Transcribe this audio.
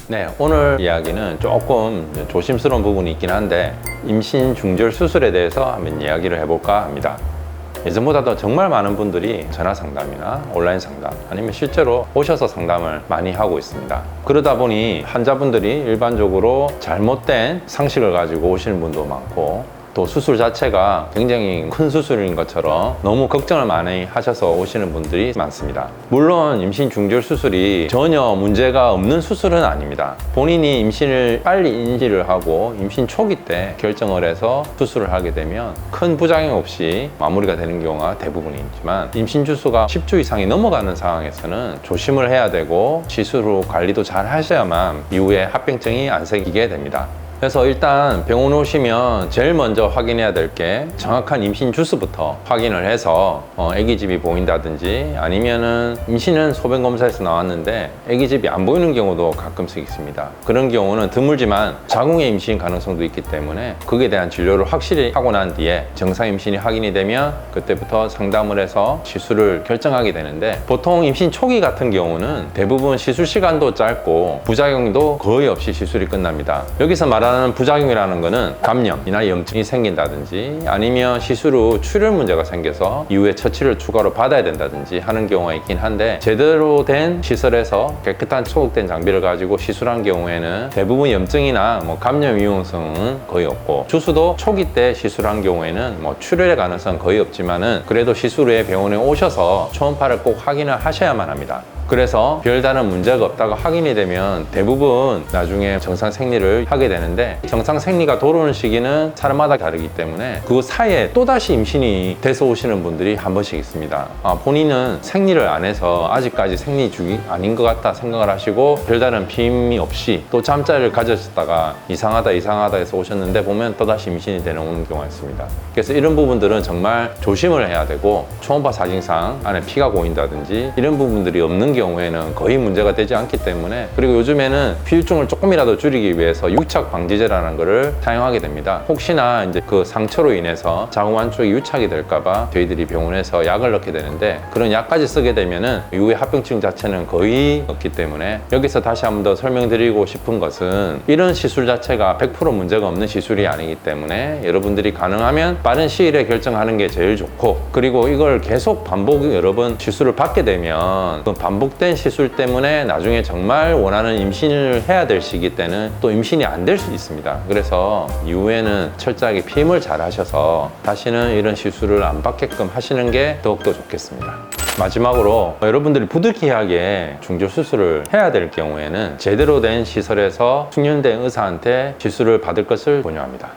네, 오늘 이야기는 조금 조심스러운 부분이 있긴 한데 임신 중절 수술에 대해서 한번 이야기를 해볼까 합니다. 예전보다도 정말 많은 분들이 전화 상담이나 온라인 상담 아니면 실제로 오셔서 상담을 많이 하고 있습니다. 그러다 보니 환자분들이 일반적으로 잘못된 상식을 가지고 오시는 분도 많고 또 수술 자체가 굉장히 큰 수술인 것처럼 너무 걱정을 많이 하셔서 오시는 분들이 많습니다. 물론 임신 중절 수술이 전혀 문제가 없는 수술은 아닙니다. 본인이 임신을 빨리 인지를 하고 임신 초기 때 결정을 해서 수술을 하게 되면 큰 부작용 없이 마무리가 되는 경우가 대부분이지만 임신 주수가 10주 이상이 넘어가는 상황에서는 조심을 해야 되고 시술 후 관리도 잘 하셔야만 이후에 합병증이 안 생기게 됩니다. 그래서 일단 병원 오시면 제일 먼저 확인해야 될 게 정확한 임신 주수부터 확인을 해서 아기집이 보인다든지 아니면은 임신은 소변검사에서 나왔는데 아기집이 안 보이는 경우도 가끔씩 있습니다. 그런 경우는 드물지만 자궁의 임신 가능성도 있기 때문에 그에 대한 진료를 확실히 하고 난 뒤에 정상 임신이 확인이 되면 그때부터 상담을 해서 시술을 결정하게 되는데 보통 임신 초기 같은 경우는 대부분 시술 시간도 짧고 부작용도 거의 없이 시술이 끝납니다. 여기서 말하는 부작용이라는 거는 감염이나 염증이 생긴다든지 아니면 시술 후 출혈 문제가 생겨서 이후에 처치를 추가로 받아야 된다든지 하는 경우가 있긴 한데 제대로 된 시설에서 깨끗한 소독된 장비를 가지고 시술한 경우에는 대부분 염증이나 감염 위험성은 거의 없고 주수도 초기 때 시술한 경우에는 출혈의 가능성은 거의 없지만은 그래도 시술 후에 병원에 오셔서 초음파를 꼭 확인을 하셔야만 합니다. 그래서 별다른 문제가 없다고 확인이 되면 대부분 나중에 정상 생리를 하게 되는데 정상 생리가 돌아오는 시기는 사람마다 다르기 때문에 그 사이에 또다시 임신이 돼서 오시는 분들이 한 번씩 있습니다. 본인은 생리를 안 해서 아직까지 생리 중이 아닌 것 같다 생각을 하시고 별다른 비임이 없이 또 잠자리를 가졌다가 이상하다 해서 오셨는데 보면 또다시 임신이 되는 경우가 있습니다. 그래서 이런 부분들은 정말 조심을 해야 되고 초음파 사진상 안에 피가 고인다든지 이런 부분들이 없는 경우에는 거의 문제가 되지 않기 때문에 그리고 요즘에는 피유증을 조금이라도 줄이기 위해서 유착 방지제라는 거를 사용하게 됩니다. 혹시나 이제 그 상처로 인해서 자궁 안쪽에 유착이 될까봐 저희들이 병원에서 약을 넣게 되는데 그런 약까지 쓰게 되면은 이후에 합병증 자체는 거의 없기 때문에 여기서 다시 한 번 더 설명드리고 싶은 것은 이런 시술 자체가 100% 문제가 없는 시술이 아니기 때문에 여러분들이 가능하면 빠른 시일에 결정하는 게 제일 좋고 그리고 이걸 계속 반복 여러 번 시술을 받게 되면 그 반복된 시술 때문에 나중에 정말 원하는 임신을 해야 될 시기 때는 또 임신이 안 될 수 있습니다. 그래서 이후에는 철저하게 피임을 잘 하셔서 다시는 이런 시술을 안 받게끔 하시는 게 더욱더 좋겠습니다. 마지막으로 여러분들이 부득이하게 중절 수술을 해야 될 경우에는 제대로 된 시설에서 숙련된 의사한테 시술을 받을 것을 권유합니다.